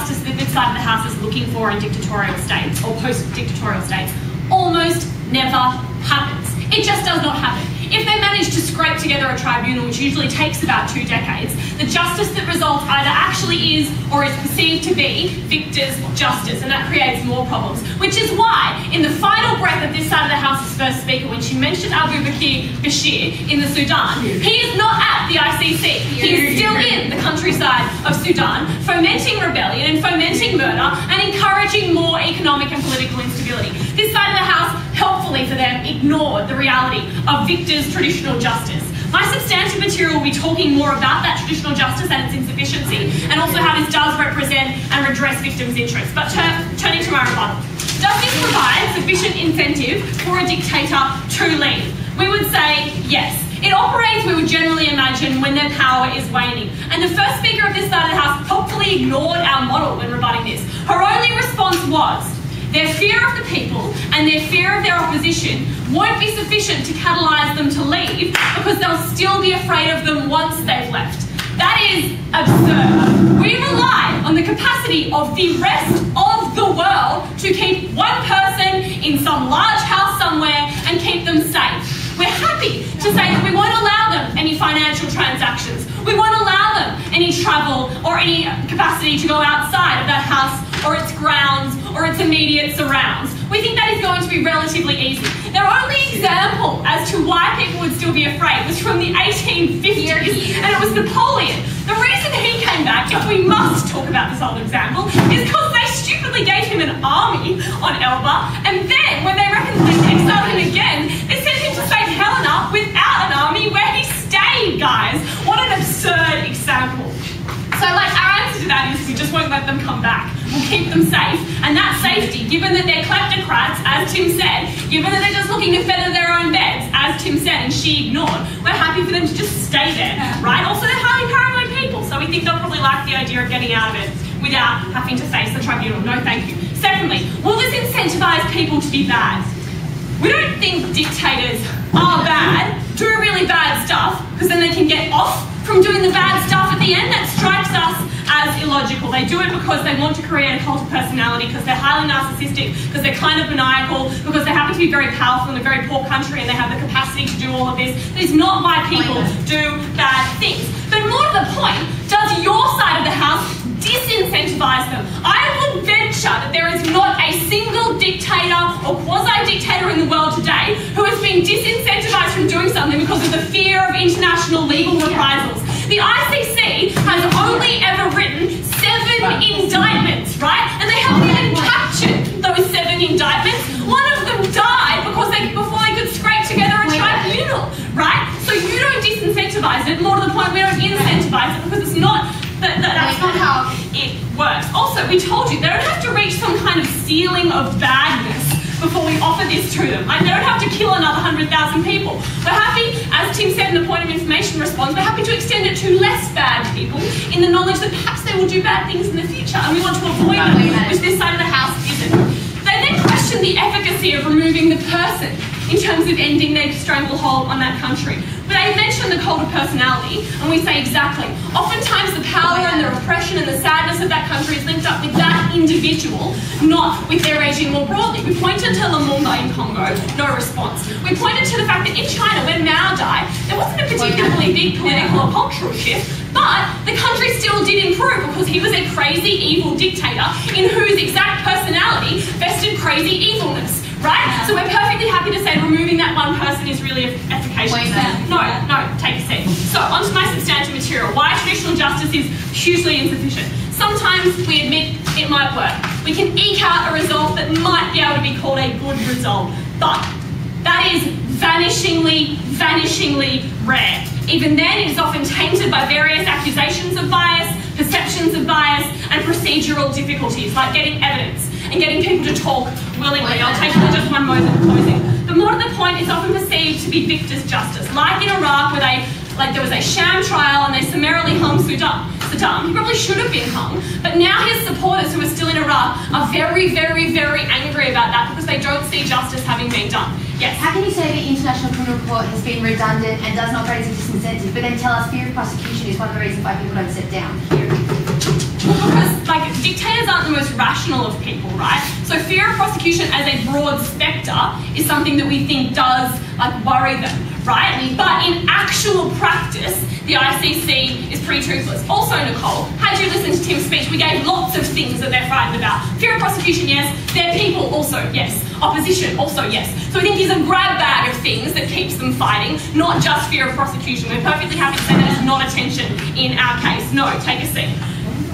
justice that this side of the House is looking for in dictatorial states or post-dictatorial states almost never happens. It just does not happen. If they manage to scrape together a tribunal, which usually takes about 2 decades, the justice that results either actually is or is perceived to be victor's justice, and that creates more problems. Which is why, in the final breath of this side of the House's first speaker, when she mentioned Abu Bakr Bashir in the Sudan, he is not at the ICC. He is still in the countryside of Sudan, fomenting rebellion and fomenting murder and encouraging more economic and political instability. This side of the House, helpfully for them, ignored the reality of victor's traditional justice. My substantive material will be talking more about that traditional justice and its insufficiency, and also how this does represent and redress victims' interests. But turning to my rebuttal, does this provide sufficient incentive for a dictator to leave? We would say yes. It operates, we would generally imagine, when their power is waning. And the first speaker of this side of the House helpfully ignored our model when rebutting this. Her only response was, their fear of the people and their fear of their opposition won't be sufficient to catalyse them to leave because they'll still be afraid of them once they've left. That is absurd. We rely on the capacity of the rest of the world to keep one person in some large house somewhere and keep them safe. We're happy to say that we won't allow them any financial transactions. We won't allow them any travel or any capacity to go outside of that house or its grounds or its immediate surrounds. We think that is going to be relatively easy. Their only example as to why people would still be afraid was from the 1850s, and it was Napoleon. The reason he came back, if we must talk about this old example, is because they stupidly gave him an army on Elba, and then when they reckoned they exiled him again, they sent him to St. Helena without an army where he stayed, guys. What an absurd example. So, like, our answer to that is we just won't let them come back. We'll keep them safe. And that safety, given that they're kleptocrats, as Tim said, given that they're just looking to feather their own beds, as Tim said, and she ignored, we're happy for them to just stay there, right? Also, they're highly paranoid people, so we think they'll probably like the idea of getting out of it without having to face the tribunal. No, thank you. Secondly, will this incentivise people to be bad? We don't think dictators are bad, do really bad stuff, because then they can get off from doing the bad stuff at the end. That strikes us as illogical. They do it because they want to create a cult of personality, because they're highly narcissistic, because they're kind of maniacal, because they happen to be very powerful in a very poor country and they have the capacity to do all of this. That is not why people do bad things. But more to the point, does your side of the House disincentivize them? I would venture that there is not a single dictator or quasi-dictator in the world today who has been disincentivized from doing something because of the fear of international legal reprisals. The ICC has only ever written 7 indictments, right? And they haven't even captured those 7 indictments. One of them died because before they could scrape together a tribunal, right? So you don't disincentivize it. More to the point, we don't incentivize it because it's not. That's not how it works. Also, we told you, they don't have to reach some kind of ceiling of badness before we offer this to them. Like, they don't have to kill another 100,000 people. We're happy, as Tim said in the point of information response, we're happy to extend it to less bad people in the knowledge that perhaps they will do bad things in the future, and we want to avoid them, which this side of the House isn't. They then question the efficacy of removing the person in terms of ending their stranglehold on that country. But they mention the cult of personality, and we say exactly. Oftentimes the power and the repression and the sadness of that country is linked up with that individual, not with their regime more broadly. We pointed to Lumumba in Congo, no response. We pointed to the fact that in China, when Mao died, there wasn't a particularly big political or cultural shift, but the country still did improve because he was a crazy, evil dictator in whose exact personality vested crazy evilness. Right? So we're perfectly happy to say removing that one person is really efficacious. No, take a seat. So onto my substantive material. Why traditional justice is hugely insufficient. Sometimes we admit it might work. We can eke out a result that might be able to be called a good result. But that is vanishingly rare. Even then, it is often tainted by various accusations of bias, perceptions of bias, and procedural difficulties, like getting evidence and getting people to talk willingly. I'll take just one moment in closing. But more to the point, it's often perceived to be victor's justice. Like in Iraq, where there was a sham trial and they summarily hung Saddam. He probably should have been hung, but now his supporters who are still in Iraq are very angry about that because they don't see justice having been done. Yes? How can you say the International Criminal Court has been redundant and does not operate as a disincentive, but then tell us fear of prosecution is one of the reasons why people don't step down? Because, like, dictators aren't the most rational of people, right? So fear of prosecution as a broad spectre is something that we think does, like, worry them, right? But in actual practice, the ICC is pretty toothless. Also, Nicole, had you listened to Tim's speech, we gave lots of things that they're frightened about. Fear of prosecution, yes. Their people, also, yes. Opposition, also, yes. So we think he's a grab bag of things that keeps them fighting, not just fear of prosecution. We're perfectly happy to say that is not attention in our case. No, take a seat.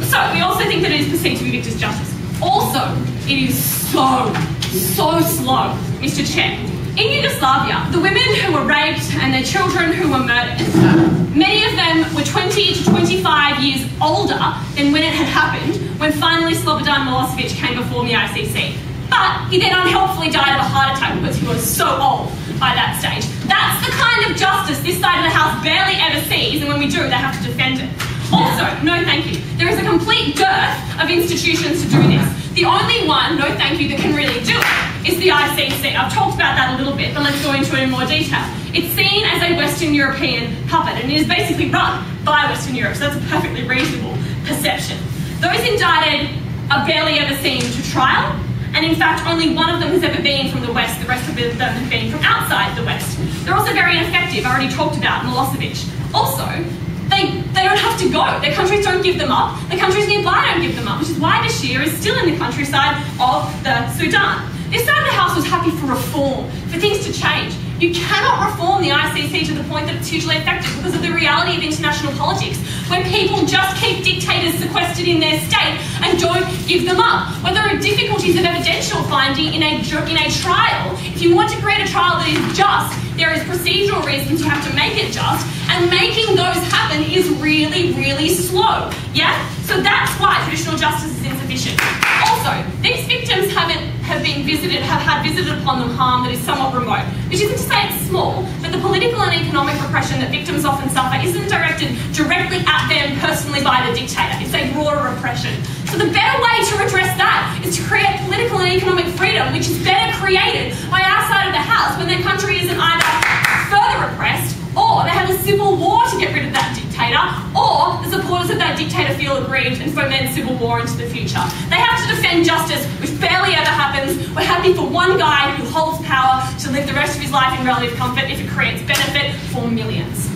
So we also think that it is perceived to be victor's justice. Also, it is so slow, Mr. Chair. In Yugoslavia, the women who were raped and their children who were murdered, many of them were 20 to 25 years older than when it had happened, when finally Slobodan Milosevic came before the ICC. But he then unhelpfully died of a heart attack because he was so old by that stage. That's the kind of justice this side of the House barely ever sees, and when we do, they have to defend it. Also, no thank you. There is a complete dearth of institutions to do this. The only one, no thank you, that can really do it is the ICC. I've talked about that a little bit, but let's go into it in more detail. It's seen as a Western European puppet, and it is basically run by Western Europe, so that's a perfectly reasonable perception. Those indicted are barely ever seen to trial, and in fact, only one of them has ever been from the West. The rest of them have been from outside the West. They're also very ineffective. I already talked about Milosevic. Also, they don't have to go. Their countries don't give them up. The countries nearby don't give them up, which is why Bashir is still in the countryside of the Sudan. This side of the House was happy for reform, for things to change. You cannot reform the ICC to the point that it's hugely effective because of the reality of international politics, where people just keep dictators sequestered in their state and don't give them up. When there are difficulties of evidential finding in a trial, if you want to create a trial that is just, there is procedural reasons you have to make it just, and making those happen is really, really slow. Yeah? So that's why traditional justice is insufficient. Also, these victims have had visited upon them harm that is somewhat remote, which isn't to say it's small, but the political and economic repression that victims often suffer isn't directed directly at them personally by the dictator. It's a broader repression. So the better way to address that is to create political and economic freedom, which is better created by our side of the House when their country isn't either further repressed, or they have a civil war to get rid of that dictator, or the supporters of that dictator feel aggrieved and foment civil war into the future. They have to defend justice, which barely ever happens. We're happy for one guy who holds power to live the rest of his life in relative comfort if it creates benefit for millions.